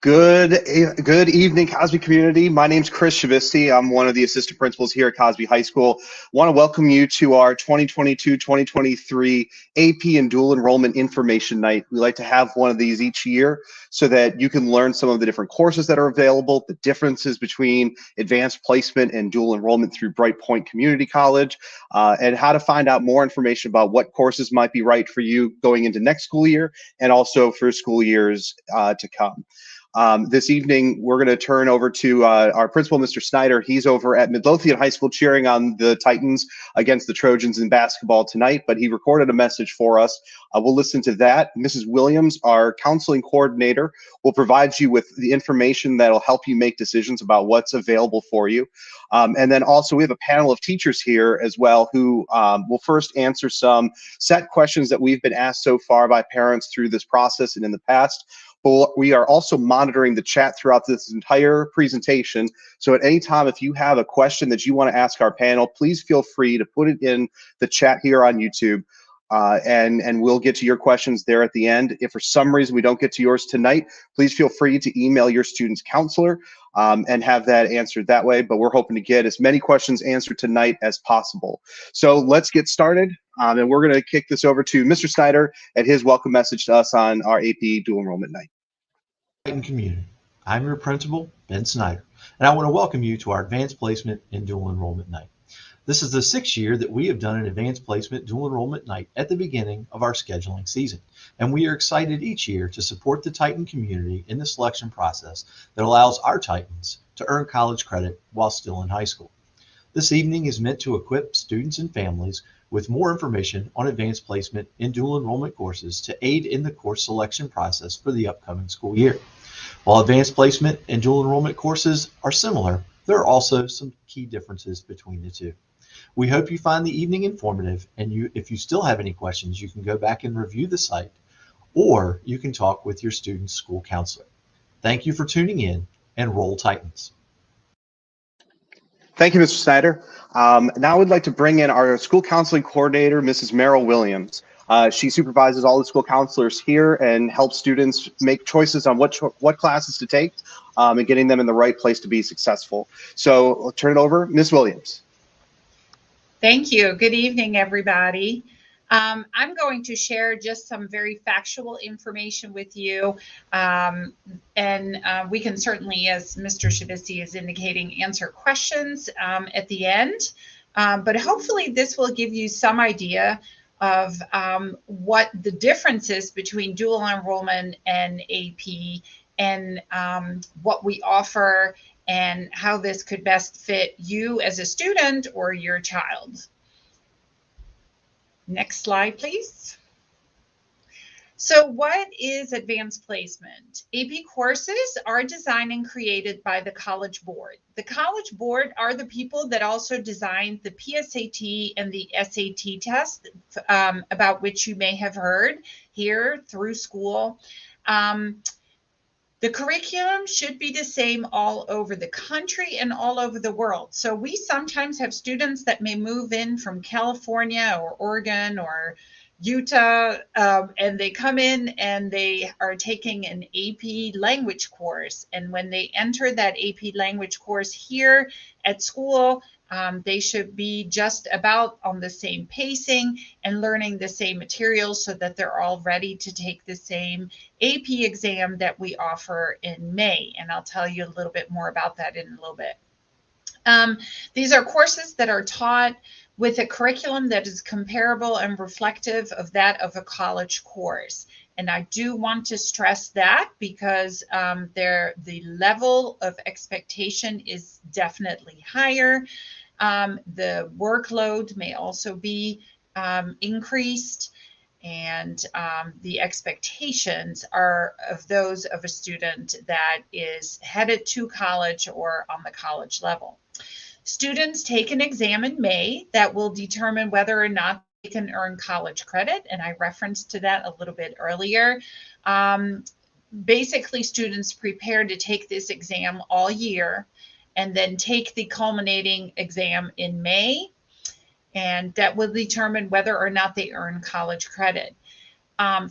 Good evening, Cosby community. My name's Chris Shavisti. I'm one of the assistant principals here at Cosby High School. Want to welcome you to our 2022-2023 AP and Dual Enrollment Information Night. We like to have one of these each year so that you can learn some of the different courses that are available, the differences between advanced placement and dual enrollment through Bright Point Community College, and how to find out more information about what courses might be right for you going into next school year and also for school years to come. This evening, we're going to turn over to our principal, Mr. Snyder. He's over at Midlothian High School cheering on the Titans against the Trojans in basketball tonight, but he recorded a message for us. We'll listen to that. Mrs. Williams, our counseling coordinator, will provide you with the information that'll help you make decisions about what's available for you. And then also, we have a panel of teachers here as well who will first answer some set questions that we've been asked so far by parents through this process and in the past. But we are also monitoring the chat throughout this entire presentation. So at any time, if you have a question that you want to ask our panel, please feel free to put it in the chat here on YouTube. And we'll get to your questions there at the end. If for some reason we don't get to yours tonight, please feel free to email your student's counselor and have that answered that way. But we're hoping to get as many questions answered tonight as possible. So let's get started. And we're going to kick this over to Mr. Snyder and his welcome message to us on our AP Dual Enrollment Night. Community. I'm your principal, Ben Snyder, and I want to welcome you to our Advanced Placement and Dual Enrollment Night. This is the 6th year that we have done an Advanced Placement Dual Enrollment Night at the beginning of our scheduling season, and we are excited each year to support the Titan community in the selection process that allows our Titans to earn college credit while still in high school. This evening is meant to equip students and families with more information on advanced placement and dual enrollment courses to aid in the course selection process for the upcoming school year. While advanced placement and dual enrollment courses are similar, there are also some key differences between the two. We hope you find the evening informative, and if you still have any questions, you can go back and review the site, or you can talk with your student's school counselor. Thank you for tuning in, and roll Titans. Thank you, Mr. Snyder. Now I'd like to bring in our school counseling coordinator, Mrs. Merrill Williams. She supervises all the school counselors here and helps students make choices on what classes to take and getting them in the right place to be successful. So I'll turn it over, Ms. Williams. Thank you. Good evening, everybody. I'm going to share just some very factual information with you, and we can certainly, as Mr. Shavisti is indicating, answer questions at the end, but hopefully this will give you some idea of what the difference is between dual enrollment and AP and what we offer and how this could best fit you as a student or your child. Next slide, please. So what is advanced placement? AP courses are designed and created by the College Board. The College Board are the people that also designed the PSAT and the SAT test, about which you may have heard here through school. The curriculum should be the same all over the country and all over the world. So we sometimes have students that may move in from California or Oregon or Utah, and they come in and they are taking an AP language course. And when they enter that AP language course here at school, they should be just about on the same pacing and learning the same materials so that they're all ready to take the same AP exam that we offer in May. And I'll tell you a little bit more about that in a little bit. These are courses that are taught with a curriculum that is comparable and reflective of that of a college course. And I do want to stress that because the level of expectation is definitely higher. The workload may also be increased, and the expectations are of those of a student that is headed to college or on the college level. Students take an exam in May that will determine whether or not they can earn college credit, and I referenced to that a little bit earlier. Basically, students prepare to take this exam all year and then take the culminating exam in May, and that will determine whether or not they earn college credit.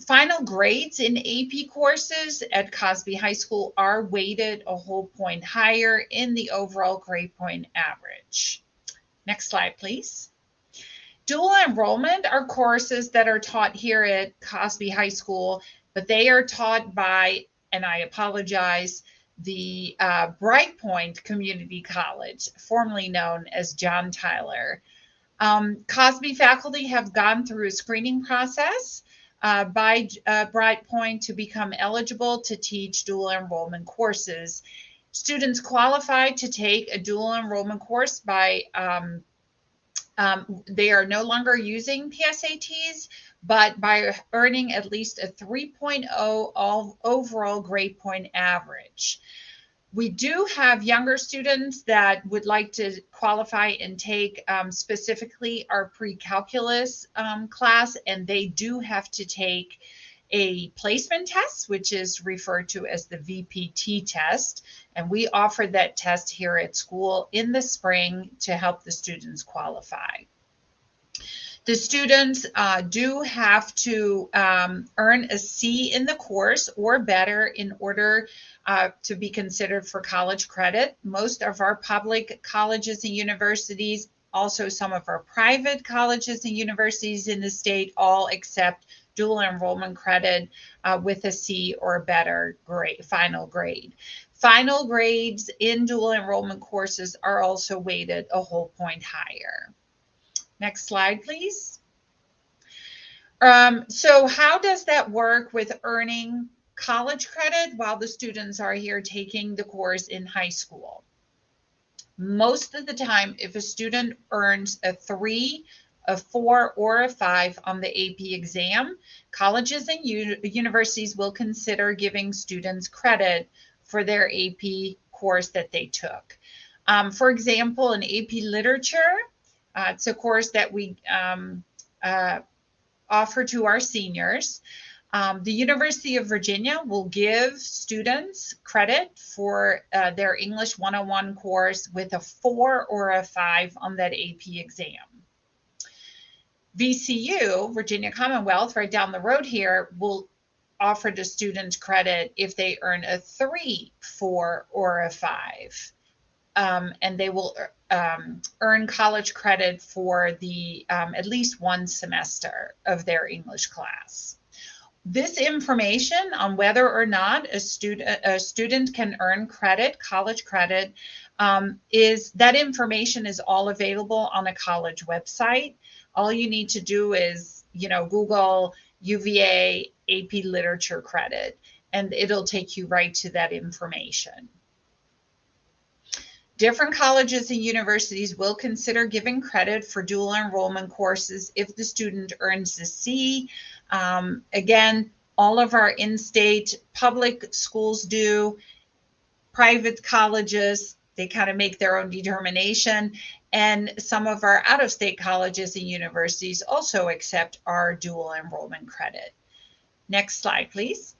Final grades in AP courses at Cosby High School are weighted a whole point higher in the overall grade point average. Next slide, please. Dual enrollment are courses that are taught here at Cosby High School, but they are taught by, and I apologize, the Brightpoint Community College, formerly known as John Tyler. Cosby faculty have gone through a screening process by Brightpoint to become eligible to teach dual enrollment courses. Students qualify to take a dual enrollment course by they are no longer using PSATs, but by earning at least a 3.0 overall grade point average. We do have younger students that would like to qualify and take specifically our pre-calculus class, and they do have to take a placement test, which is referred to as the VPT test. And we offer that test here at school in the spring to help the students qualify. The students do have to earn a C in the course or better in order to be considered for college credit. Most of our public colleges and universities, also some of our private colleges and universities in the state, all accept dual enrollment credit with a C or better grade, final grade. Final grades in dual enrollment courses are also weighted a whole point higher. Next slide, please. So how does that work with earning college credit while the students are here taking the course in high school? Most of the time, if a student earns a 3, a 4, or a 5 on the AP exam, colleges and universities will consider giving students credit for their AP course that they took. For example, in AP Literature, it's a course that we offer to our seniors. The University of Virginia will give students credit for their English 101 course with a 4 or a 5 on that AP exam. VCU, Virginia Commonwealth, right down the road here, will offer the students credit if they earn a 3, 4, or a 5. And they will earn college credit for the at least one semester of their English class. This information on whether or not a student can earn credit, college credit, that information is all available on a college website. All you need to do is, Google UVA AP Literature credit, and it'll take you right to that information. Different colleges and universities will consider giving credit for dual enrollment courses if the student earns a C. Again, all of our in-state public schools do. Private colleges, they kind of make their own determination. And some of our out-of-state colleges and universities also accept our dual enrollment credit. Next slide, please.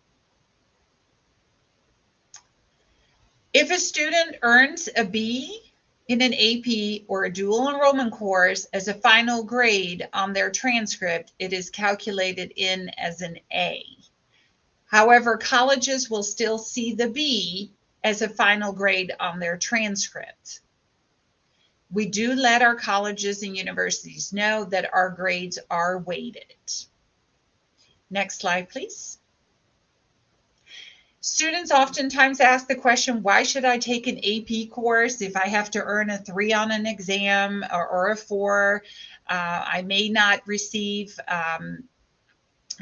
If a student earns a B in an AP or a dual enrollment course as a final grade on their transcript, it is calculated in as an A. However, colleges will still see the B as a final grade on their transcript. We do let our colleges and universities know that our grades are weighted. Next slide, please. Students oftentimes ask the question, why should I take an AP course if I have to earn a 3 on an exam or a 4? I may not receive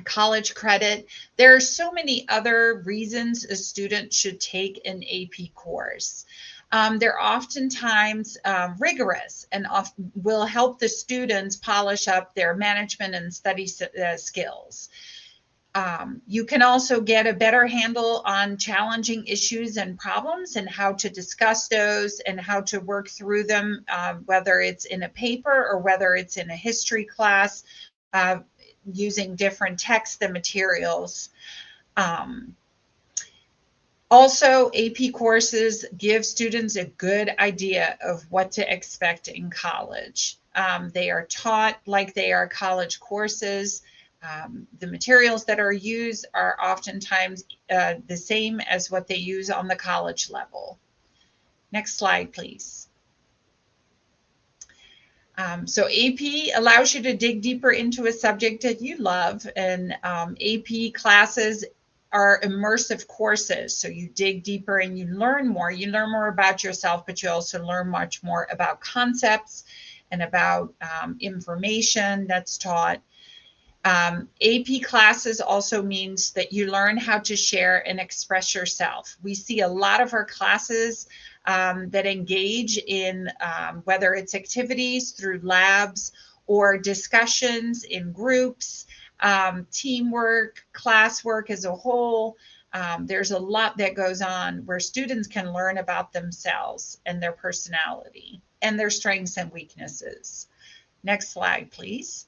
college credit. There are so many other reasons a student should take an AP course. They're oftentimes rigorous and will help the students polish up their management and study skills. You can also get a better handle on challenging issues and problems and how to discuss those and how to work through them, whether it's in a paper or whether it's in a history class, using different texts and materials. Also, AP courses give students a good idea of what to expect in college. They are taught like they are college courses. The materials that are used are oftentimes the same as what they use on the college level. Next slide, please. So AP allows you to dig deeper into a subject that you love, and AP classes are immersive courses. So you dig deeper and you learn more. You learn more about yourself, but you also learn much more about concepts and about information that's taught. AP classes also means that you learn how to share and express yourself. We see a lot of our classes that engage in whether it's activities through labs or discussions in groups, teamwork, classwork as a whole. There's a lot that goes on where students can learn about themselves and their personality and their strengths and weaknesses. Next slide, please.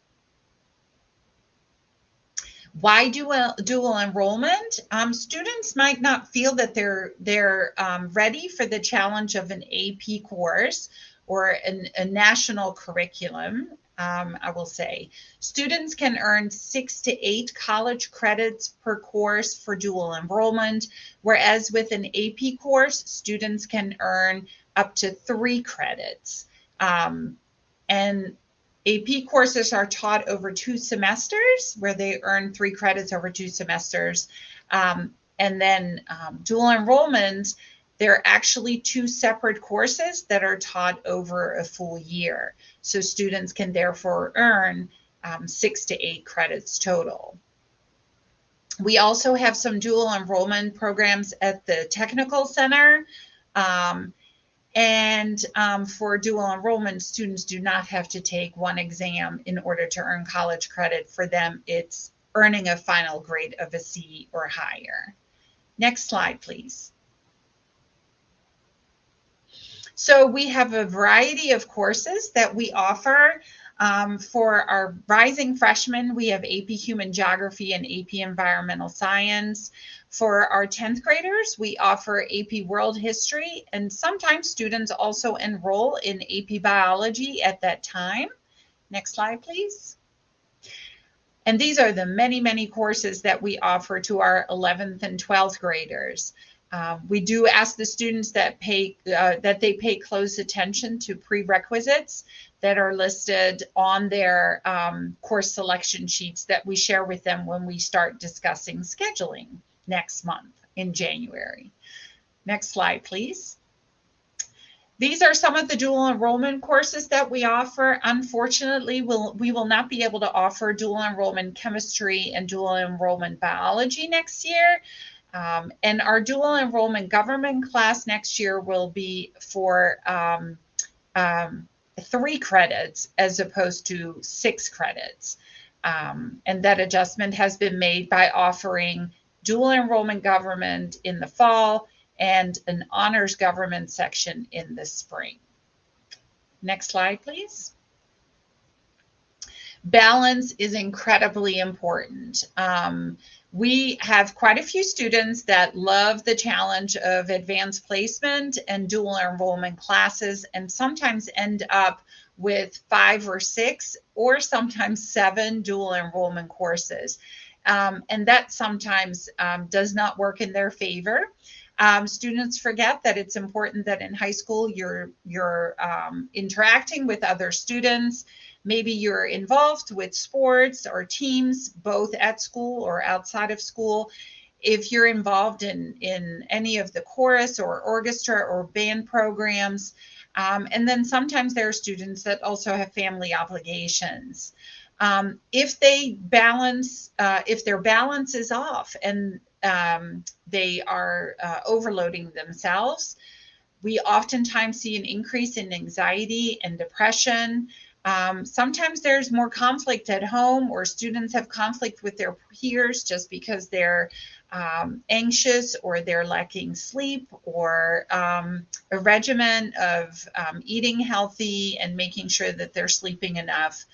Why dual enrollment? Students might not feel that they're ready for the challenge of an AP course or a national curriculum. I will say students can earn 6 to 8 college credits per course for dual enrollment, whereas with an AP course, students can earn up to 3 credits. And AP courses are taught over 2 semesters, where they earn 3 credits over 2 semesters. And then dual enrollment, they're actually 2 separate courses that are taught over a full year. So students can therefore earn 6 to 8 credits total. We also have some dual enrollment programs at the Technical Center. And for dual enrollment, students do not have to take 1 exam in order to earn college credit. For them, it's earning a final grade of a C or higher. Next slide, please. So we have a variety of courses that we offer. For our rising freshmen, we have AP Human Geography and AP Environmental Science. For our 10th graders, we offer AP World History, and sometimes students also enroll in AP Biology at that time. Next slide, please. And these are the many, many courses that we offer to our 11th and 12th graders. We do ask the students that they pay close attention to prerequisites that are listed on their course selection sheets that we share with them when we start discussing scheduling next month in January. Next slide, please. These are some of the dual enrollment courses that we offer. Unfortunately, we will not be able to offer dual enrollment chemistry and dual enrollment biology next year. And our dual enrollment government class next year will be for 3 credits as opposed to 6 credits. And that adjustment has been made by offering dual enrollment government in the fall and an honors government section in the spring. Next slide, please. Balance is incredibly important. We have quite a few students that love the challenge of advanced placement and dual enrollment classes, and sometimes end up with 5 or 6 or sometimes 7 dual enrollment courses. And that sometimes does not work in their favor. Students forget that it's important that in high school you're interacting with other students. Maybe you're involved with sports or teams, both at school or outside of school. If you're involved in any of the chorus or orchestra or band programs, and then sometimes there are students that also have family obligations. If their balance is off and they are overloading themselves, we oftentimes see an increase in anxiety and depression. Sometimes there's more conflict at home, or students have conflict with their peers just because they're anxious or they're lacking sleep or a regimen of eating healthy and making sure that they're sleeping enough.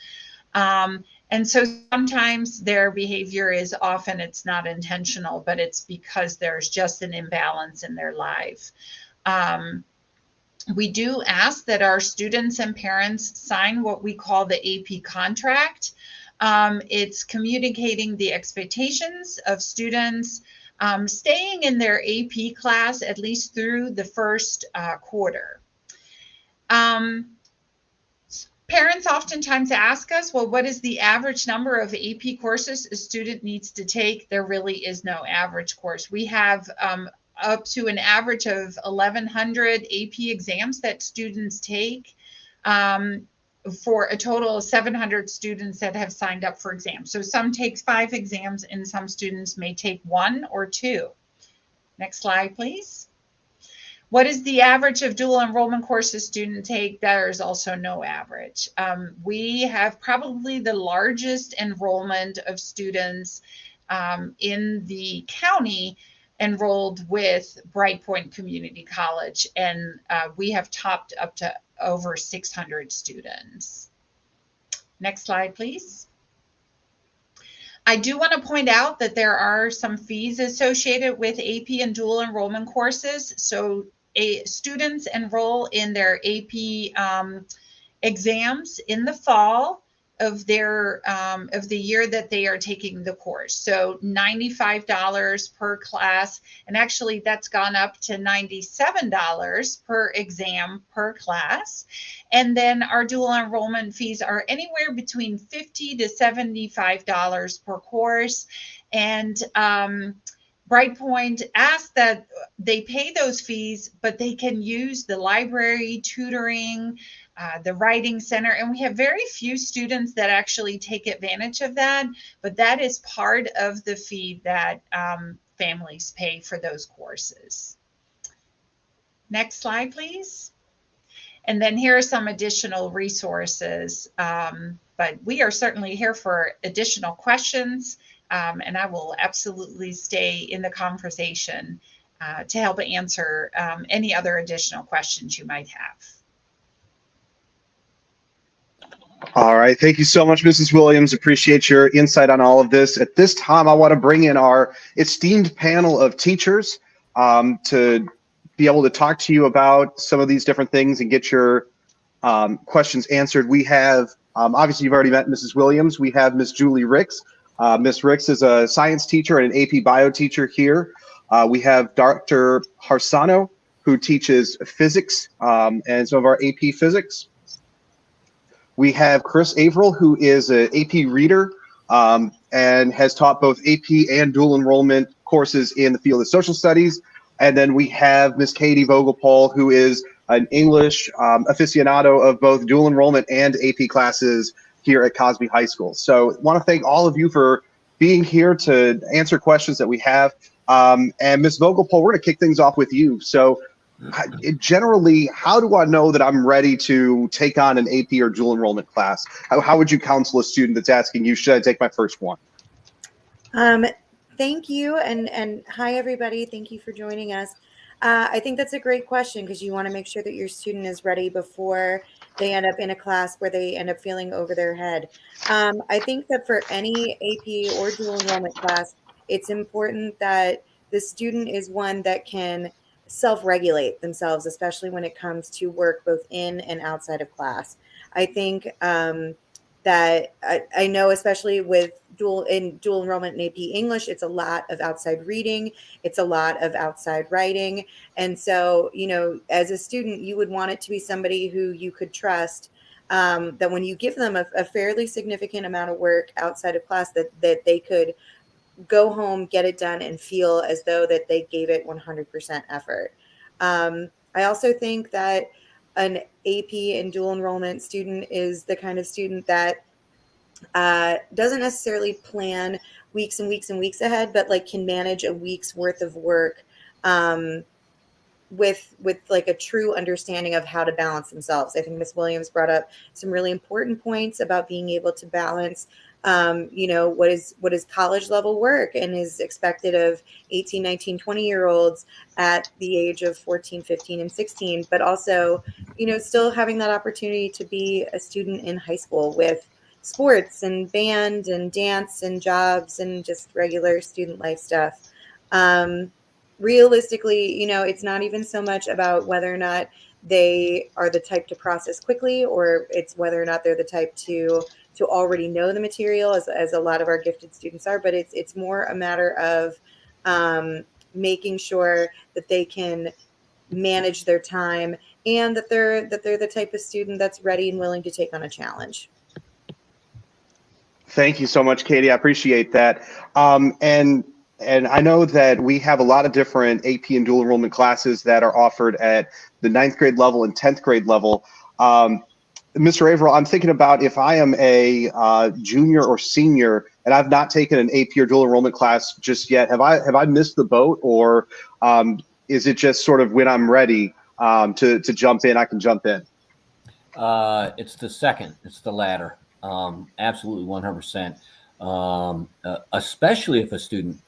And so sometimes their behavior is off and it's not intentional, but it's because there's just an imbalance in their life. We do ask that our students and parents sign what we call the AP contract. It's communicating the expectations of students, staying in their AP class at least through the first quarter. Parents oftentimes ask us, well, what is the average number of AP courses a student needs to take? There really is no average course. We have up to an average of 1,100 AP exams that students take, for a total of 700 students that have signed up for exams. So some takes 5 exams and some students may take 1 or 2. Next slide, please. What is the average of dual enrollment courses students take? There is also no average. We have probably the largest enrollment of students in the county enrolled with Bright Point Community College, and we have topped up to over 600 students. Next slide, please. I do want to point out that there are some fees associated with AP and dual enrollment courses. So students enroll in their AP exams in the fall of their of the year that they are taking the course. So $95 per class, and actually that's gone up to $97 per exam per class. And then our dual enrollment fees are anywhere between $50 to $75 per course. And Brightpoint asks that they pay those fees, but they can use the library, tutoring, the writing center, and we have very few students that actually take advantage of that, but that is part of the fee that families pay for those courses. Next slide, please. And then here are some additional resources, but we are certainly here for additional questions, and I will absolutely stay in the conversation to help answer any other additional questions you might have. All right. Thank you so much, Mrs. Williams. Appreciate your insight on all of this. At this time, I want to bring in our esteemed panel of teachers to be able to talk to you about some of these different things and get your questions answered. We have, obviously, you've already met Mrs. Williams. We have Ms. Julie Ricks. Ms. Ricks is a science teacher and an AP bio teacher here. We have Dr. Harsano, who teaches physics and some of our AP physics. We have Chris Averill, who is an AP reader and has taught both AP and dual enrollment courses in the field of social studies. And then we have Miss Katie Vogelpohl, who is an English aficionado of both dual enrollment and AP classes here at Cosby High School. So I want to thank all of you for being here to answer questions that we have. And Ms. Vogelpohl, we're going to kick things off with you. So generally, how do I know that I'm ready to take on an AP or dual enrollment class? How would you counsel a student that's asking you, should I take my first one? Thank you. And hi, everybody. Thank you for joining us. I think that's a great question because you want to make sure that your student is ready before they end up in a class where they end up feeling over their head. I think that for any AP or dual enrollment class, it's important that the student is one that can self-regulate themselves, especially when it comes to work both in and outside of class. I think that I know, especially with dual enrollment in AP English, it's a lot of outside reading, it's a lot of outside writing. And so, you know, as a student, you would want it to be somebody who you could trust, that when you give them a fairly significant amount of work outside of class, that they could go home, get it done, and feel as though that they gave it 100% effort. I also think that an AP and dual enrollment student is the kind of student that doesn't necessarily plan weeks and weeks and weeks ahead, but like can manage a week's worth of work with like a true understanding of how to balance themselves. I think Ms. Williams brought up some really important points about being able to balance you know, what is college level work and is expected of 18, 19, 20-year-olds at the age of 14, 15, and 16, but also, you know, still having that opportunity to be a student in high school with sports and band and dance and jobs and just regular student life stuff. Realistically, you know, it's not even so much about whether or not they are the type to process quickly, or it's whether or not they're the type to to already know the material, as a lot of our gifted students are, but it's more a matter of making sure that they can manage their time, and that they're the type of student that's ready and willing to take on a challenge. Thank you so much, Katie. I appreciate that. And I know that we have a lot of different AP and dual enrollment classes that are offered at the 9th grade level and 10th grade level. Mr. Averill, I'm thinking about if I am a junior or senior and I've not taken an AP or dual enrollment class just yet. Have I missed the boat, or is it just sort of when I'm ready to jump in, I can jump in? It's the second. It's the latter. Absolutely, 100%. Especially if a student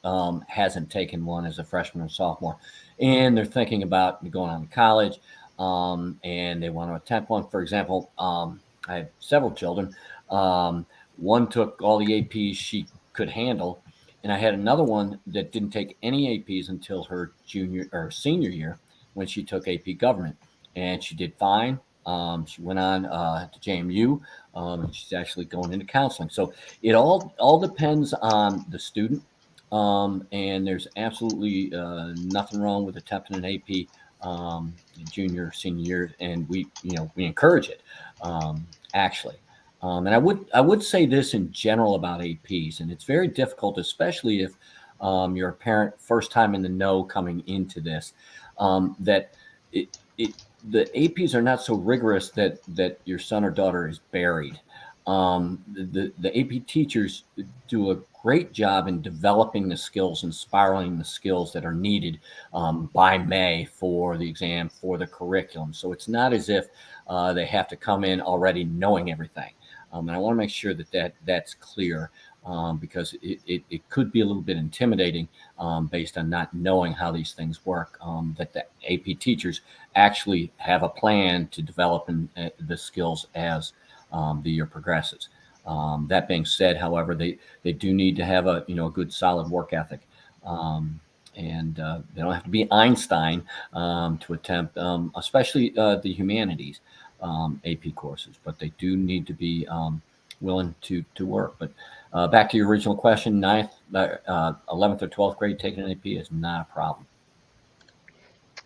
hasn't taken one as a freshman or sophomore, and they're thinking about going on to college, and they want to attempt one. For example, I have several children. One took all the APs she could handle, and I had another one that didn't take any APs until her junior or senior year, when she took AP Government, and she did fine. She went on to JMU, and she's actually going into counseling. So it all depends on the student, and there's absolutely nothing wrong with attempting an AP junior or senior year, and we encourage it, actually. And I would say this in general about APs, and it's very difficult, especially if you're a parent first time in the know coming into this, that the APs are not so rigorous that your son or daughter is buried. The AP teachers do a great job in developing the skills and spiraling the skills that are needed by May for the exam, for the curriculum. So it's not as if they have to come in already knowing everything. And I want to make sure that's clear, because it could be a little bit intimidating based on not knowing how these things work, that the AP teachers actually have a plan to develop the skills as the year progresses. That being said, however, they do need to have a good solid work ethic, and they don't have to be Einstein to attempt, especially the humanities AP courses, but they do need to be willing to work. But back to your original question, 9th, 11th or 12th grade taking an AP is not a problem.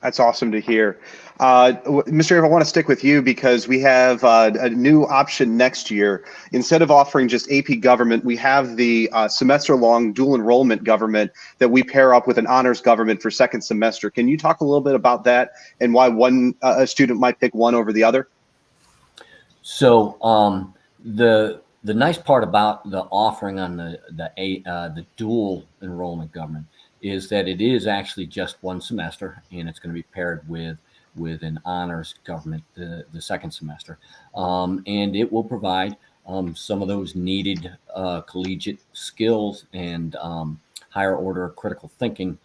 That's awesome to hear. Mr. Averill, I want to stick with you because we have a new option next year. Instead of offering just AP Government, we have the semester-long dual enrollment government that we pair up with an honors government for second semester. Can you talk a little bit about that and why a student might pick one over the other? So the nice part about the offering on the dual enrollment government is that it is actually just one semester, and it's going to be paired with an honors government the second semester, and it will provide some of those needed collegiate skills and higher order critical thinking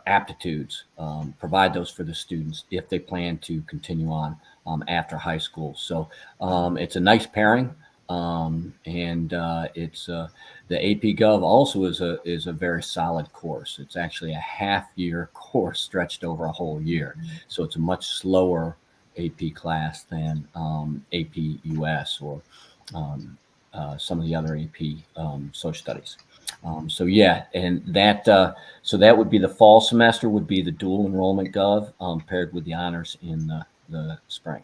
aptitudes, provide those for the students if they plan to continue on after high school. So it's a nice pairing, and it's the AP Gov also is a very solid course. It's actually a half-year course stretched over a whole year, so it's a much slower AP class than AP US or some of the other AP social studies. So yeah, and that would be the fall semester would be the dual enrollment gov paired with the honors in the spring.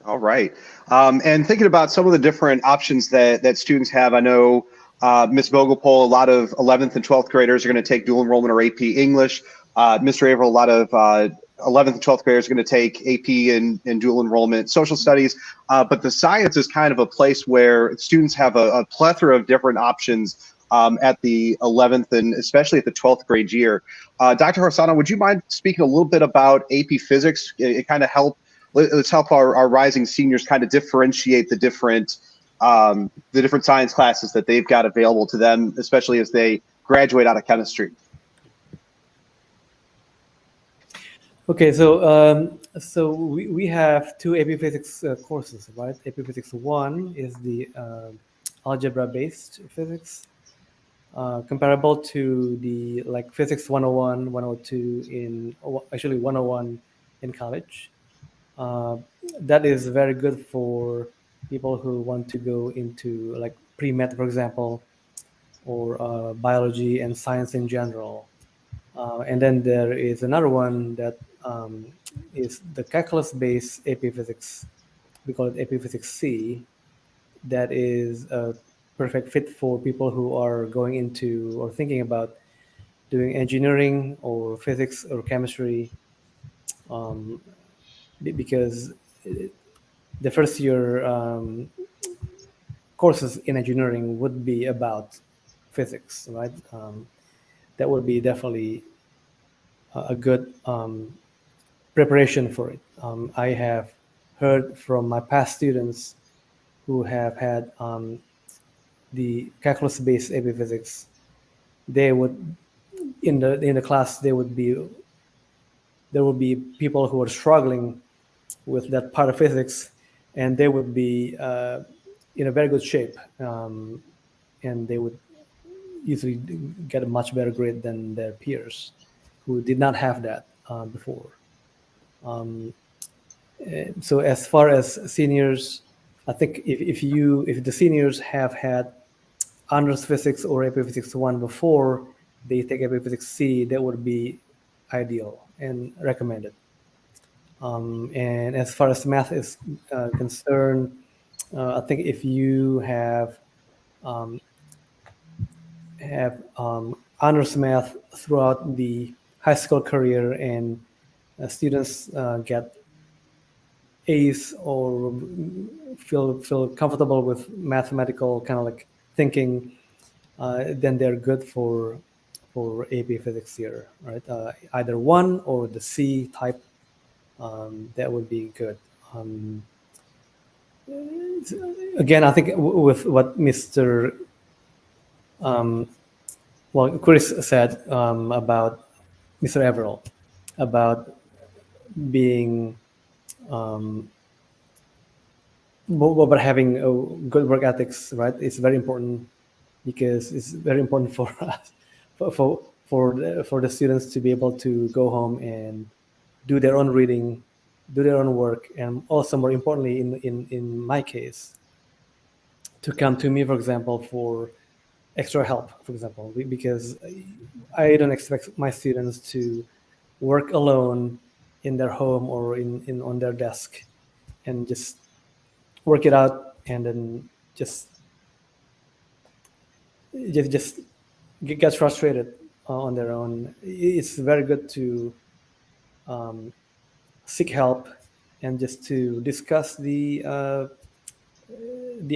All right. And thinking about some of the different options that students have, I know Ms. Vogelpol, a lot of 11th and 12th graders are going to take dual enrollment or AP English. Mr. Averill, a lot of 11th and 12th graders are going to take AP and dual enrollment social studies. But the science is kind of a place where students have a plethora of different options at the 11th and especially at the 12th grade year. Dr. Horsano, would you mind speaking a little bit about AP Physics? It kind of let's help our rising seniors kind of differentiate the different science classes that they've got available to them, especially as they graduate out of chemistry. Okay, so we have two AP Physics courses, right? AP Physics 1 is the algebra-based physics, comparable to the Physics 101, 102 actually 101 in college. that is very good for people who want to go into like pre-med, for example, or biology and science in general. And then there is another one that is the calculus-based AP Physics. We call it AP Physics C. That is a perfect fit for people who are going into or thinking about doing engineering or physics or chemistry, because the first year courses in engineering would be about physics, right? That would be definitely a good preparation for it. I have heard from my past students who have had the calculus-based AP Physics. They would in the class there would be people who are struggling with that part of physics, and they would be in a very good shape, and they would usually get a much better grade than their peers who did not have that before. So as far as seniors, I think if the seniors have had honors physics or AP Physics 1 before they take AP Physics C, that would be ideal and recommended. And as far as math is concerned, I think if you have honors math throughout the high school career, and students get A's or feel comfortable with mathematical kind of like thinking, then they're good for AP Physics here, right? Either 1 or the C type, that would be good. Again, I think with what Mr. Chris said about Mr. Everall, about being about having a good work ethics, right? It's very important, because it's very important for us, for the students to be able to go home and do their own reading, do their own work, and also more importantly, in my case, to come to me, for example, for extra help, for example, because I don't expect my students to work alone in their home or in on their desk and just work it out and then just get frustrated on their own. It's very good to seek help and just to discuss the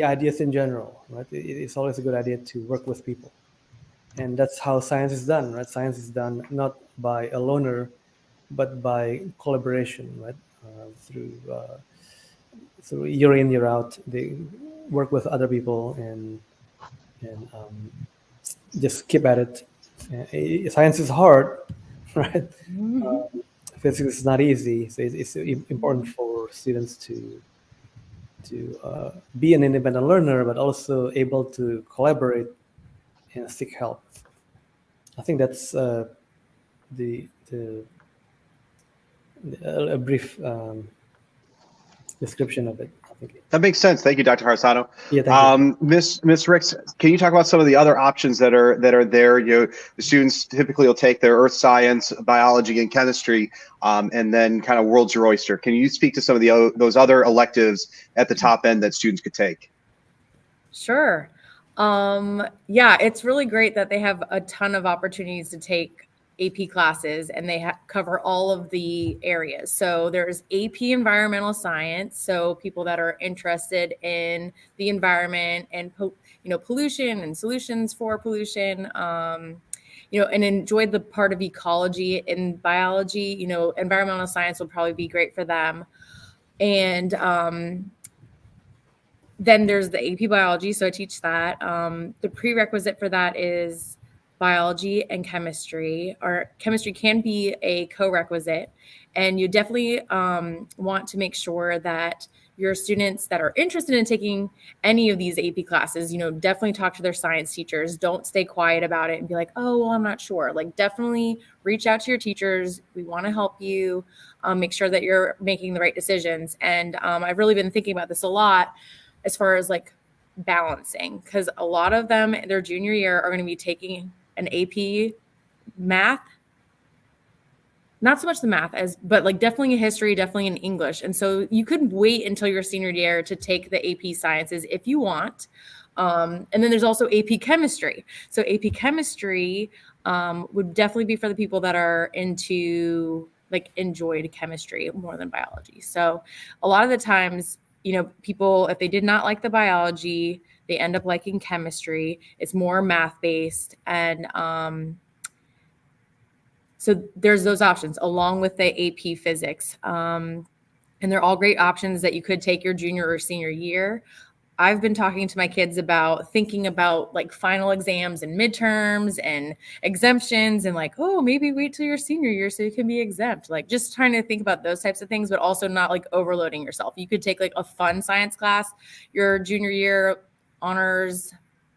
ideas in general, right? It's always a good idea to work with people, and that's how science is done, right? Science is done not by a loner, but by collaboration, right? Through year in year out, they work with other people and just keep at it. Science is hard, right? Physics is not easy, so it's important for students to be an independent learner, but also able to collaborate and seek help. I think that's the a brief description of it. I think. That makes sense. Thank you, Dr. Harsano. Yeah, thank you. Miss Ricks, can you talk about some of the other options that are there? The students typically will take their earth science, biology, and chemistry, and then kind of world's your oyster. Can you speak to some of those other electives at the top end that students could take? Sure. Yeah, it's really great that they have a ton of opportunities to take AP classes, and they cover all of the areas. So there's AP Environmental Science, so people that are interested in the environment and pollution and solutions for pollution, and enjoyed the part of ecology in biology. Environmental science will probably be great for them. And then there's the AP Biology, so I teach that. The prerequisite for that is biology and chemistry, or chemistry can be a co-requisite. And you definitely want to make sure that your students that are interested in taking any of these AP classes, definitely talk to their science teachers. Don't stay quiet about it and be like, oh, well, I'm not sure. Like, definitely reach out to your teachers. We want to help you, make sure that you're making the right decisions. And I've really been thinking about this a lot as far as like balancing, because a lot of them their junior year are going to be taking an AP math, not so much the math but like definitely in history, definitely in English. And so you could wait until your senior year to take the AP sciences if you want. And then there's also AP chemistry. So AP chemistry would definitely be for the people that are enjoyed chemistry more than biology. So a lot of the times, people, if they did not like the biology, they end up liking chemistry. It's more math based. And so there's those options along with the AP physics. And they're all great options that you could take your junior or senior year. I've been talking to my kids about thinking about like final exams and midterms and exemptions and like, oh, maybe wait till your senior year so you can be exempt. Like just trying to think about those types of things, but also not like overloading yourself. You could take like a fun science class your junior year, honors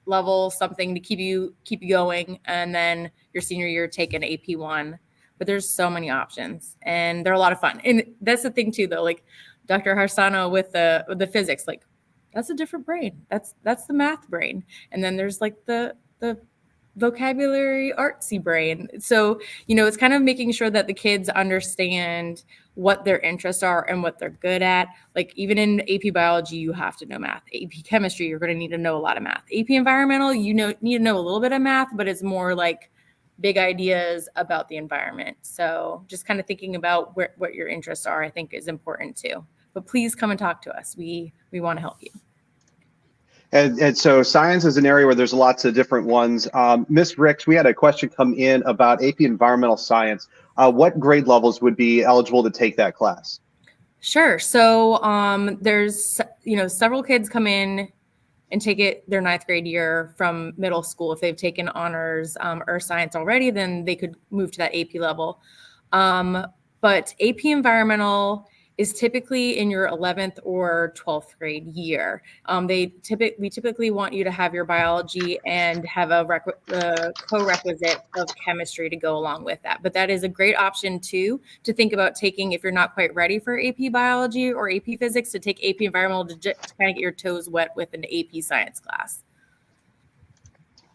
level, something to keep you going, and then your senior year take an AP one. But there's so many options and they're a lot of fun. And that's the thing too, though, like Dr. Harsano with the physics, like that's a different brain. That's the math brain. And then there's like the vocabulary artsy brain. So, it's kind of making sure that the kids understand what their interests are and what they're good at. Like even in AP biology, you have to know math. AP chemistry, you're going to need to know a lot of math. AP environmental, need to know a little bit of math, but it's more like big ideas about the environment. So just kind of thinking about what your interests are, I think is important too. But please come and talk to us. We want to help you. And so science is an area where there's lots of different ones. Ms. Ricks, we had a question come in about AP Environmental Science. What grade levels would be eligible to take that class? Sure. So there's, several kids come in and take it their 9th grade year from middle school. If they've taken honors or science already, then they could move to that AP level. But AP Environmental is typically in your 11th or 12th grade year. We typically want you to have your biology and have a co-requisite of chemistry to go along with that. But that is a great option too, to think about taking if you're not quite ready for AP biology or AP physics, to take AP Environmental to kind of get your toes wet with an AP science class.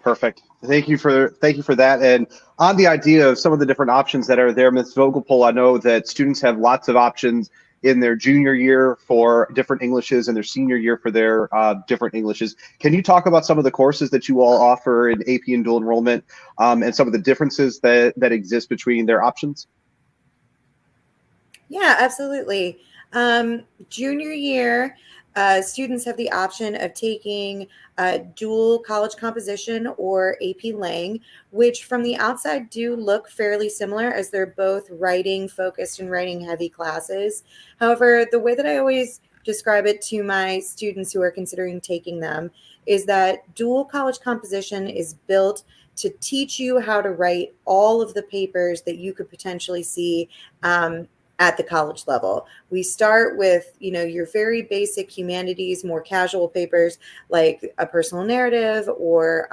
Perfect. Thank you for that. And on the idea of some of the different options that are there, Ms. Vogelpohl, I know that students have lots of options in their junior year for different Englishes and their senior year for their different Englishes. Can you talk about some of the courses that you all offer in AP and dual enrollment and some of the differences that exist between their options? Yeah, absolutely. Junior year, students have the option of taking dual college composition or AP Lang, which from the outside do look fairly similar as they're both writing focused and writing heavy classes. However, the way that I always describe it to my students who are considering taking them is that dual college composition is built to teach you how to write all of the papers that you could potentially see at the college level. We start with, your very basic humanities, more casual papers like a personal narrative or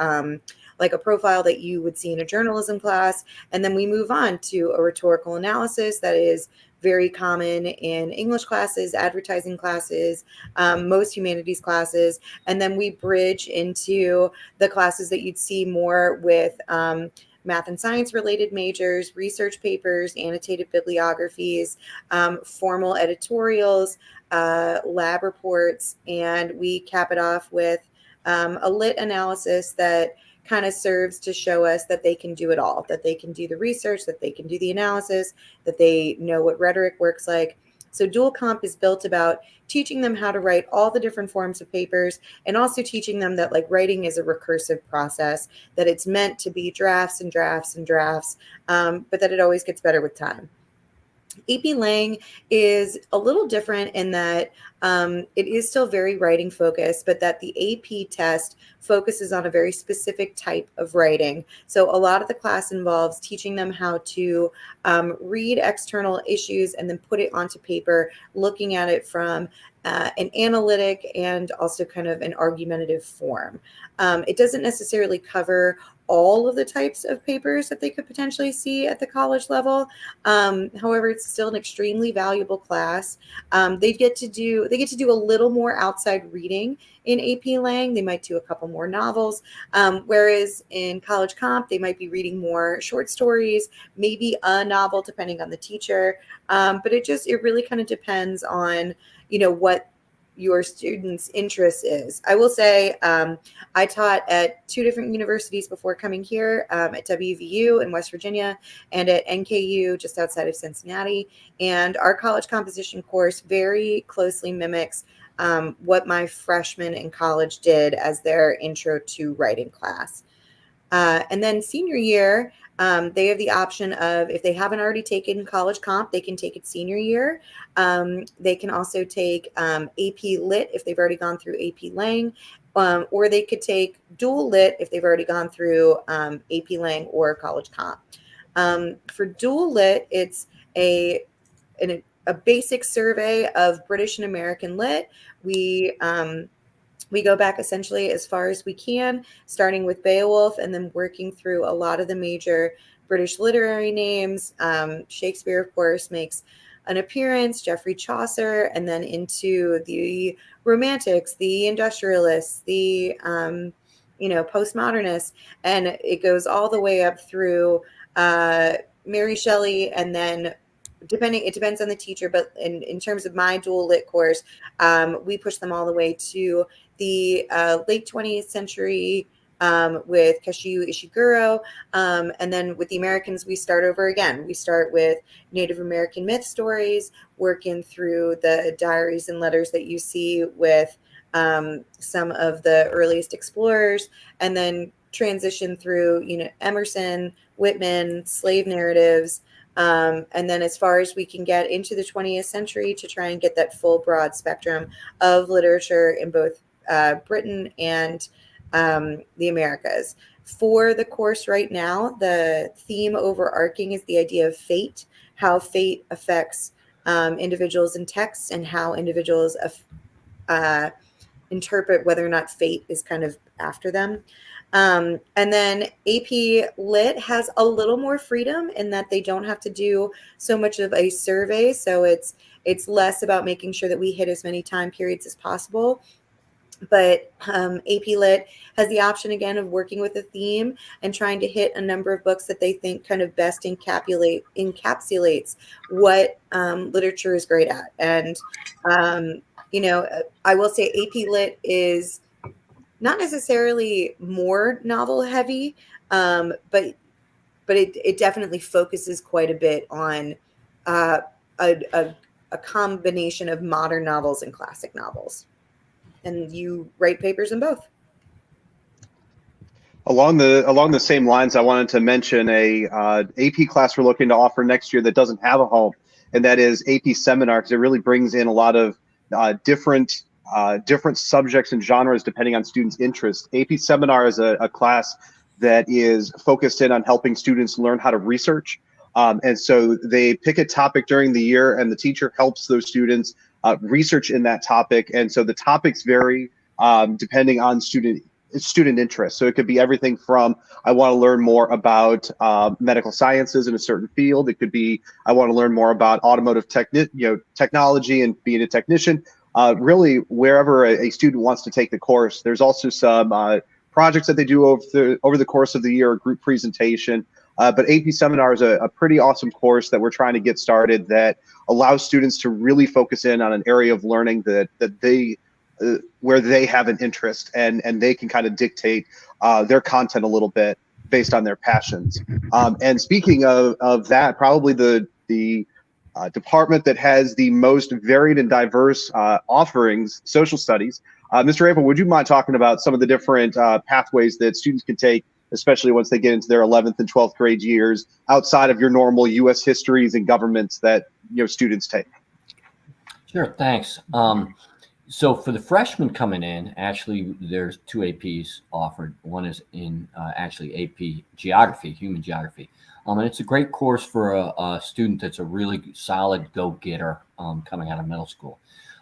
like a profile that you would see in a journalism class. And then we move on to a rhetorical analysis that is very common in English classes, advertising classes, most humanities classes. And then we bridge into the classes that you'd see more with math and science related majors, research papers, annotated bibliographies, formal editorials, lab reports, and we cap it off with a lit analysis that kind of serves to show us that they can do it all, that they can do the research, that they can do the analysis, that they know what rhetoric works like. So dual comp is built about teaching them how to write all the different forms of papers and also teaching them that like writing is a recursive process, that it's meant to be drafts and drafts and drafts, but that it always gets better with time. AP Lang is a little different in that it is still very writing focused, but that the AP test focuses on a very specific type of writing. So a lot of the class involves teaching them how to read external issues and then put it onto paper, looking at it from an analytic and also kind of an argumentative form. It doesn't necessarily cover all of the types of papers that they could potentially see at the college level. However, it's still an extremely valuable class. They get to do a little more outside reading in AP Lang. They might do a couple more novels, whereas in College Comp, they might be reading more short stories, maybe a novel, depending on the teacher. But it really kind of depends on, what your students' interest is. I will say I taught at 2 different universities before coming here, at WVU in West Virginia and at NKU just outside of Cincinnati. And our college composition course very closely mimics what my freshmen in college did as their intro to writing class. And then senior year, they have the option of, if they haven't already taken College Comp, they can take it senior year. They can also take AP Lit if they've already gone through AP Lang, or they could take Dual Lit if they've already gone through AP Lang or College Comp. For Dual Lit, it's a basic survey of British and American Lit. We go back essentially as far as we can, starting with Beowulf and then working through a lot of the major British literary names. Shakespeare, of course, makes an appearance, Geoffrey Chaucer, and then into the Romantics, the Industrialists, the postmodernists, and it goes all the way up through Mary Shelley, and then it depends on the teacher, but in terms of my dual lit course, we push them all the way to the late 20th century with Kazuo Ishiguro. And then with the Americans, we start over again. We start with Native American myth stories, working through the diaries and letters that you see with some of the earliest explorers, and then transition through, Emerson, Whitman, slave narratives. And then as far as we can get into the 20th century to try and get that full broad spectrum of literature in both Britain and the Americas. For the course right now, the theme overarching is the idea of fate, how fate affects individuals in text, and how individuals interpret whether or not fate is kind of after them. And then AP Lit has a little more freedom in that they don't have to do so much of a survey. So it's less about making sure that we hit as many time periods as possible. But AP Lit has the option again of working with a theme and trying to hit a number of books that they think kind of best encapsulates what literature is great at. And I will say AP Lit is not necessarily more novel heavy, but it definitely focuses quite a bit on a combination of modern novels and classic novels. And you write papers in both. Along the same lines, I wanted to mention a AP class we're looking to offer next year that doesn't have a home, and that is AP Seminar, because it really brings in a lot of different subjects and genres depending on students' interests. AP Seminar is a class that is focused in on helping students learn how to research. And so they pick a topic during the year, and the teacher helps those students research in that topic. And so the topics vary depending on student interest. So it could be everything from, I want to learn more about medical sciences in a certain field. It could be, I want to learn more about automotive technology and being a technician. Really, wherever a student wants to take the course. There's also some projects that they do over the course of the year, a group presentation. But AP Seminar is a pretty awesome course that we're trying to get started that allows students to really focus in on an area of learning that they where they have an interest, and they can kind of dictate their content a little bit based on their passions. And speaking of that, probably the department that has the most varied and diverse offerings, social studies. Mr. April, would you mind talking about some of the different pathways that students can take, especially once they get into their 11th and 12th grade years, outside of your normal U.S. histories and governments that students take? Sure, thanks. So for the freshmen coming in, actually, there's two APs offered. One is in actually AP Geography, Human Geography. And it's a great course for a student that's a really solid go-getter coming out of middle school.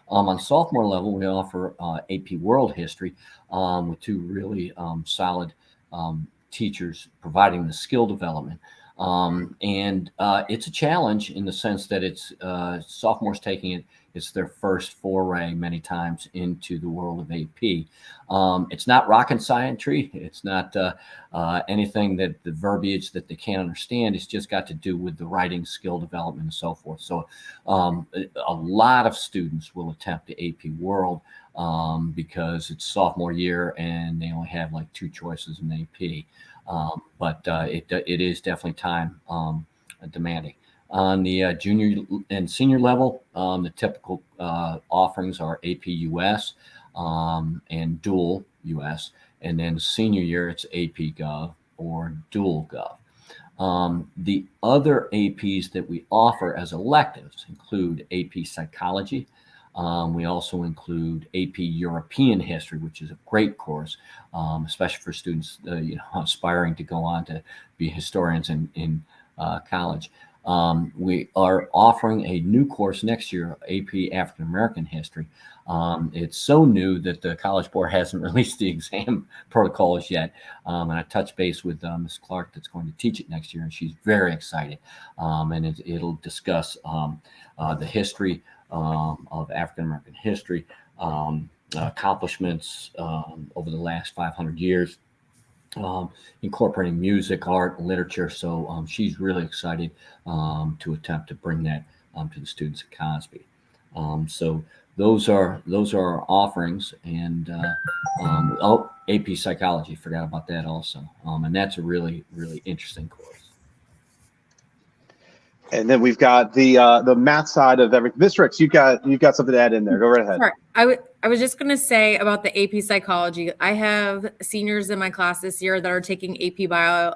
On sophomore level, we offer AP World History with two really solid teachers providing the skill development. And it's a challenge in the sense that it's sophomores taking it. It's their first foray many times into the world of AP. It's not rocket science. It's not anything that the verbiage that they can't understand. It's just got to do with the writing skill development and so forth. So a lot of students will attempt the AP World because it's sophomore year and they only have like two choices in AP. But it is definitely time demanding. On the junior and senior level, the typical offerings are AP US and Dual US, and then senior year it's AP Gov or Dual Gov. The other APs that we offer as electives include AP Psychology. We also include AP European History, which is a great course, especially for students aspiring to go on to be historians in college. We are offering a new course next year, AP African American History. It's so new that the College Board hasn't released the exam protocols yet. And I touched base with Ms. Clark that's going to teach it next year, and she's very excited. And it'll discuss the history of African American history, accomplishments over the last 500 years. Incorporating music, art, and literature. So she's really excited to attempt to bring that to the students at Cosby. So those are our offerings, and AP Psychology, forgot about that also, and that's a really interesting course. And then we've got the math side of everything. Mr. Ricks, you've got something to add in there. Go right ahead. Sure. I was just going to say about the AP Psychology. I have seniors in my class this year that are taking AP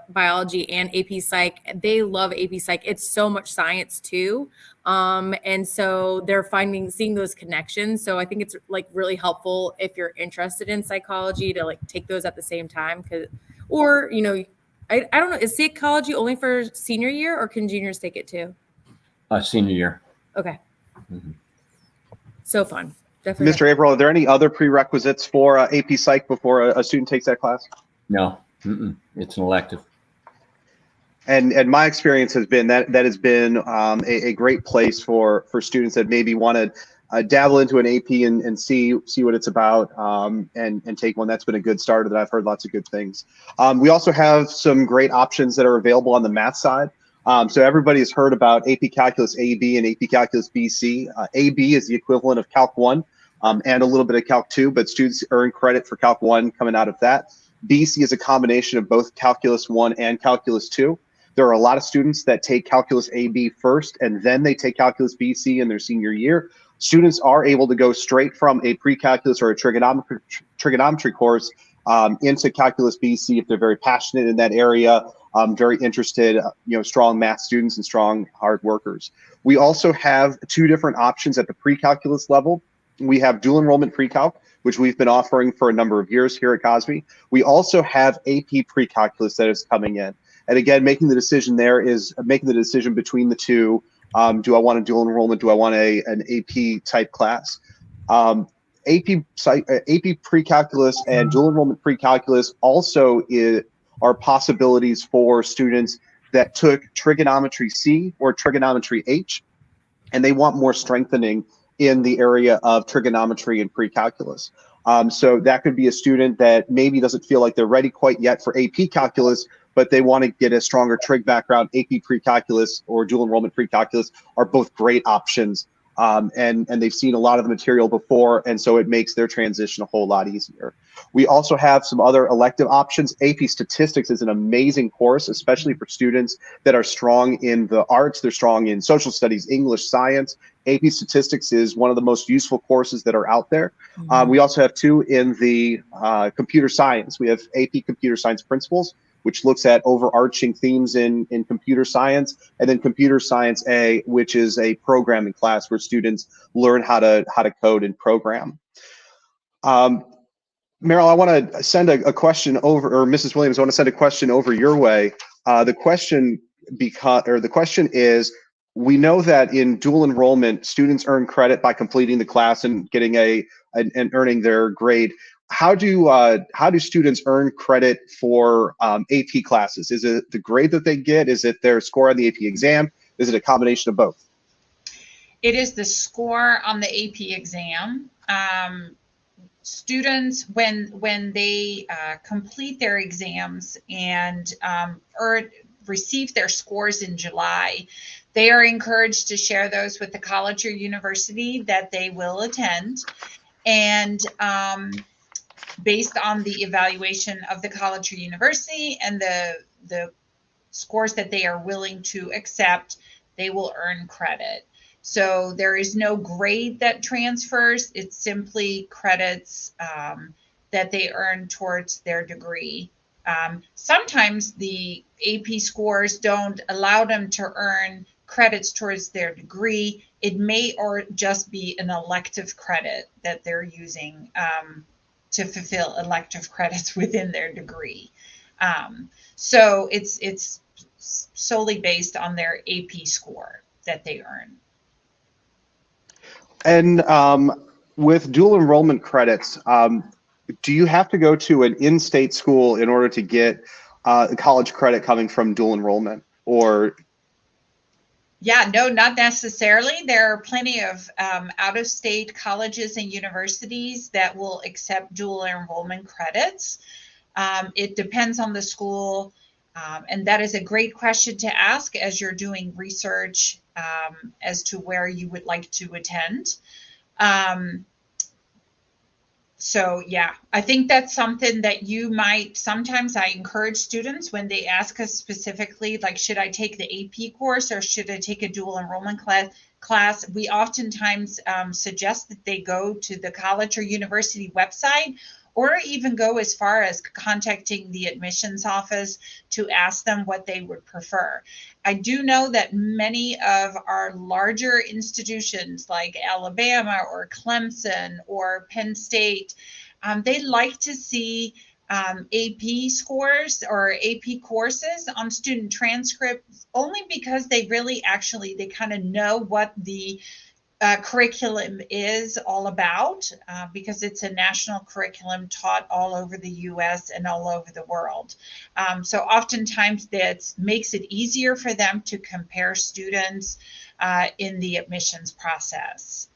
Biology and AP Psych. They love AP Psych. It's so much science too. And so they're seeing those connections. So I think it's like really helpful if you're interested in psychology to like take those at the same time. I don't know. Is psychology only for senior year, or can juniors take it too? Senior year. Okay. Mm-hmm. So fun. Definitely. Mr. Averill, are there any other prerequisites for AP Psych before a student takes that class? No. Mm-mm. It's an elective. And my experience has been that has been a great place for students that maybe want to dabble into an AP and see what it's about and take one. That's been a good starter that I've heard lots of good things. We also have some great options that are available on the math side. So everybody has heard about AP Calculus AB and AP Calculus BC. AB is the equivalent of Calc 1 and a little bit of Calc 2, but students earn credit for Calc 1 coming out of that. BC is a combination of both Calculus 1 and Calculus 2. There are a lot of students that take Calculus AB first, and then they take Calculus BC in their senior year. Students are able to go straight from a pre-calculus or a trigonometry course into Calculus BC if they're very passionate in that area, very interested, strong math students and strong hard workers. We also have two different options at the pre-calculus level. We have dual enrollment pre-calc, which we've been offering for a number of years here at Cosby. We also have AP pre-calculus that is coming in. And again, making the decision there is making the decision between the two. Do I want a dual enrollment? Do I want an AP type class? AP pre-calculus and dual enrollment pre-calculus also are possibilities for students that took trigonometry C or trigonometry H, and they want more strengthening in the area of trigonometry and pre-calculus. So that could be a student that maybe doesn't feel like they're ready quite yet for AP calculus, but they want to get a stronger trig background. AP pre-calculus or dual enrollment pre-calculus are both great options. And they've seen a lot of the material before, and so it makes their transition a whole lot easier. We also have some other elective options. AP Statistics is an amazing course, especially for students that are strong in the arts, they're strong in social studies, English, science. AP Statistics is one of the most useful courses that are out there. We also have two in the computer science. We have AP Computer Science Principles, which looks at overarching themes in computer science, and then Computer Science A, which is a programming class where students learn how to code and program. Meryl, I want to send a question over, or Mrs. Williams, I want to send a question over your way. The question is, we know that in dual enrollment, students earn credit by completing the class and getting and earning their grade. How do students earn credit for AP classes? Is it the grade that they get? Is it their score on the AP exam? Is it a combination of both? It is the score on the AP exam. Students, when they complete their exams and receive their scores in July, they are encouraged to share those with the college or university that they will attend. And based on the evaluation of the college or university and the scores that they are willing to accept, they will earn credit. So there is no grade that transfers. It's simply credits that they earn towards their degree. Sometimes the AP scores don't allow them to earn credits towards their degree. It may or just be an elective credit that they're using to fulfill elective credits within their degree. So it's solely based on their AP score that they earn. And with dual enrollment credits, do you have to go to an in-state school in order to get college credit coming from dual enrollment, or? Yeah, no, not necessarily. There are plenty of out-of-state colleges and universities that will accept dual enrollment credits. It depends on the school, and that is a great question to ask as you're doing research as to where you would like to attend. So yeah, I think that's something that you might, sometimes I encourage students when they ask us specifically, like, should I take the AP course or should I take a dual enrollment class? We oftentimes suggest that they go to the college or university website, or even go as far as contacting the admissions office to ask them what they would prefer. I do know that many of our larger institutions like Alabama or Clemson or Penn State, they like to see AP scores or AP courses on student transcripts, only because they really actually, they kind of know what the curriculum is all about, because it's a national curriculum taught all over the US and all over the world. So oftentimes that makes it easier for them to compare students in the admissions process.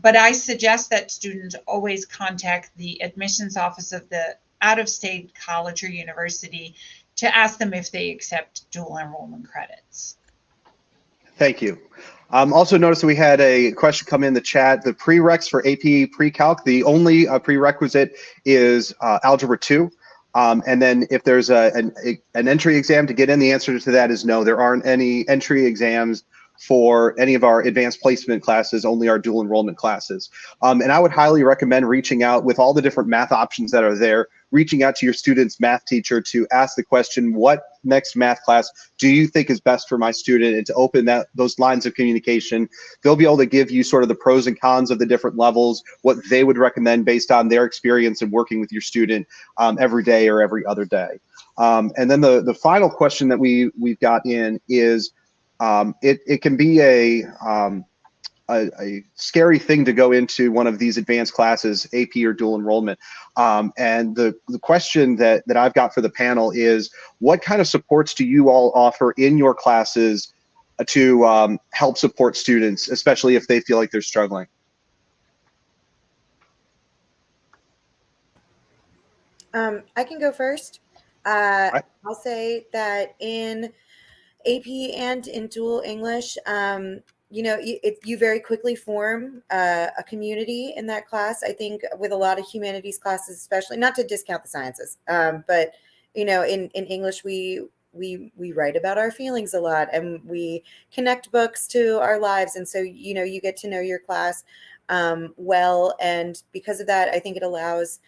But I suggest that students always contact the admissions office of the out-of-state college or university to ask them if they accept dual enrollment credits. Thank you. Also noticed that we had a question come in the chat. The prereqs for AP Pre-Calc, the only prerequisite is Algebra 2. And then if there's an entry exam to get in, the answer to that is no. There aren't any entry exams for any of our advanced placement classes, only our dual enrollment classes. And I would highly recommend reaching out with all the different math options that are there, reaching out to your student's math teacher to ask the question, what next math class do you think is best for my student, and to open those lines of communication. They'll be able to give you sort of the pros and cons of the different levels, what they would recommend based on their experience in working with your student every day or every other day. And then the final question that we've got in is, it can be a scary thing to go into one of these advanced classes, AP or dual enrollment. And the question that I've got for the panel is, what kind of supports do you all offer in your classes to help support students, especially if they feel like they're struggling? I can go first. Right. I'll say that in AP and in dual English, you know, you very quickly form a community in that class. I think with a lot of humanities classes, especially, not to discount the sciences, but you know, in English, we write about our feelings a lot, and we connect books to our lives, and so you know, you get to know your class well, and because of that, I think it allows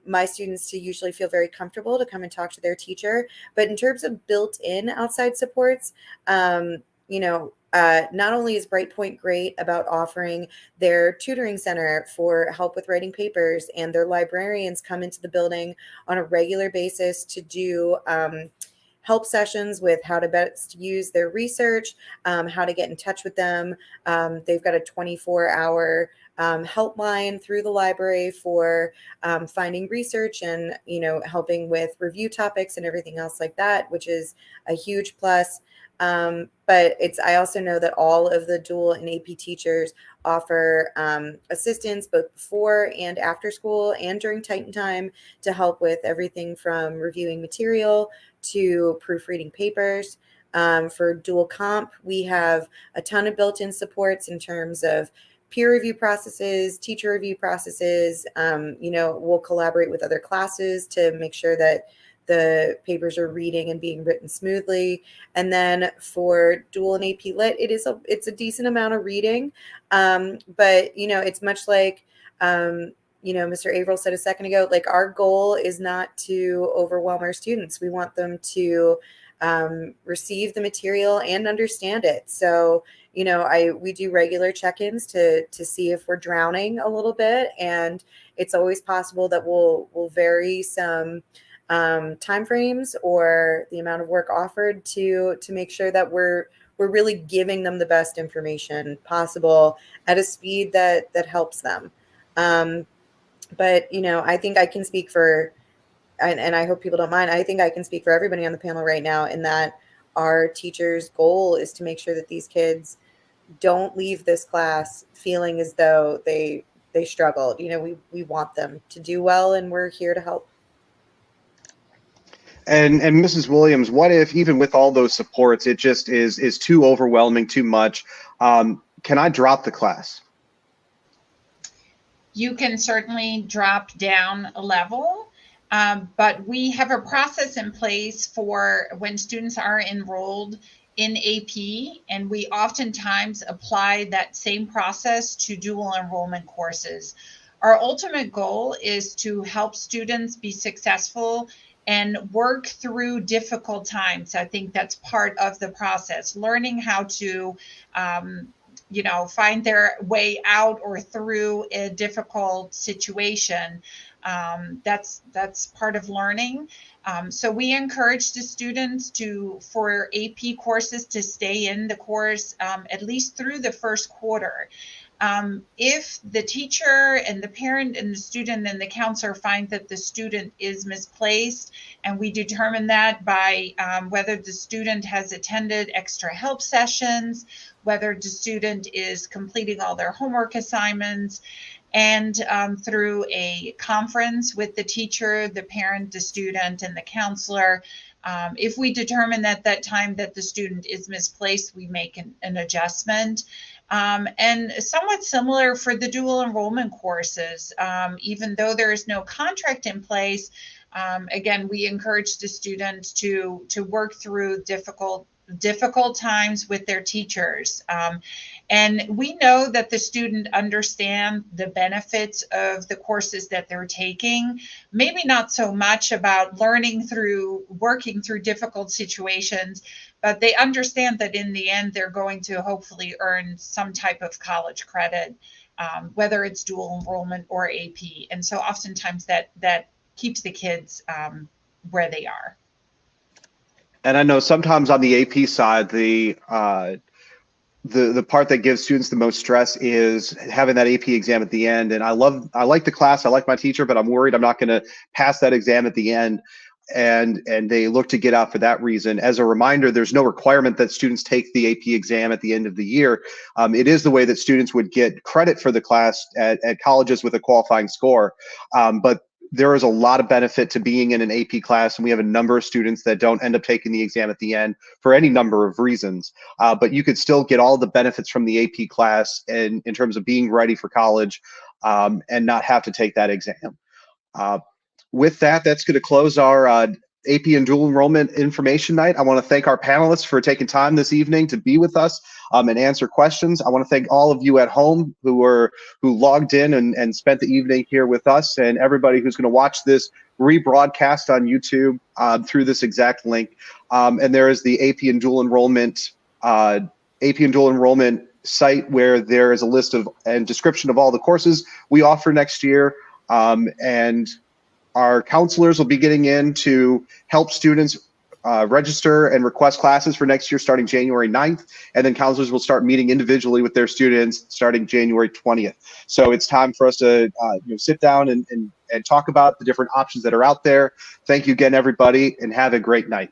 my students to usually feel very comfortable to come and talk to their teacher. But in terms of built-in outside supports, not only is Brightpoint great about offering their tutoring center for help with writing papers, and their librarians come into the building on a regular basis to do help sessions with how to best use their research, how to get in touch with them. They've got a 24-hour helpline through the library for finding research and helping with review topics and everything else like that, which is a huge plus. But I also know that all of the dual and AP teachers offer assistance both before and after school and during Titan time to help with everything from reviewing material to proofreading papers. For dual comp, we have a ton of built-in supports in terms of peer review processes, teacher review processes. We'll collaborate with other classes to make sure that the papers are reading and being written smoothly. And then for dual and AP Lit, it's a decent amount of reading. But it's much like Mr. Averill said a second ago, like our goal is not to overwhelm our students. We want them to receive the material and understand it. So, we do regular check-ins to see if we're drowning a little bit, and it's always possible that we'll vary some timeframes or the amount of work offered to make sure that we're really giving them the best information possible at a speed that helps them. But I think I can speak for, and I hope people don't mind, I think I can speak for everybody on the panel right now in that our teachers' goal is to make sure that these kids don't leave this class feeling as though they struggled. We want them to do well, and we're here to help. And Mrs. Williams, what if even with all those supports, it just is too overwhelming, too much? Can I drop the class? You can certainly drop down a level, but we have a process in place for when students are enrolled in AP, and we oftentimes apply that same process to dual enrollment courses. Our ultimate goal is to help students be successful and work through difficult times. I think that's part of the process, learning how to find their way out or through a difficult situation. That's part of learning. So we encourage the students for AP courses to stay in the course at least through the first quarter. If the teacher and the parent and the student and the counselor find that the student is misplaced, and we determine that by whether the student has attended extra help sessions, whether the student is completing all their homework assignments, and through a conference with the teacher, the parent, the student, and the counselor, if we determine at that time that the student is misplaced, we make an adjustment. And somewhat similar for the dual enrollment courses, even though there is no contract in place, again, we encourage the students to work through difficult times with their teachers. And we know that the student understand the benefits of the courses that they're taking, maybe not so much about working through difficult situations, but they understand that in the end, they're going to hopefully earn some type of college credit, whether it's dual enrollment or AP. And so oftentimes that keeps the kids where they are. And I know sometimes on the AP side, the part that gives students the most stress is having that AP exam at the end. And I like the class, I like my teacher, but I'm worried I'm not going to pass that exam at the end. And they look to get out for that reason. As a reminder, there's no requirement that students take the AP exam at the end of the year. It is the way that students would get credit for the class at colleges with a qualifying score. But there is a lot of benefit to being in an AP class, and we have a number of students that don't end up taking the exam at the end for any number of reasons. But you could still get all the benefits from the AP class in terms of being ready for college and not have to take that exam. With that, that's going to close our AP and Dual Enrollment Information Night. I want to thank our panelists for taking time this evening to be with us and answer questions. I want to thank all of you at home who logged in and spent the evening here with us, and everybody who's going to watch this rebroadcast on YouTube through this exact link. And there is the AP and Dual Enrollment site where there is a list of and description of all the courses we offer next year. And our counselors will be getting in to help students register and request classes for next year starting January 9th. And then counselors will start meeting individually with their students starting January 20th. So it's time for us to sit down and talk about the different options that are out there. Thank you again, everybody, and have a great night.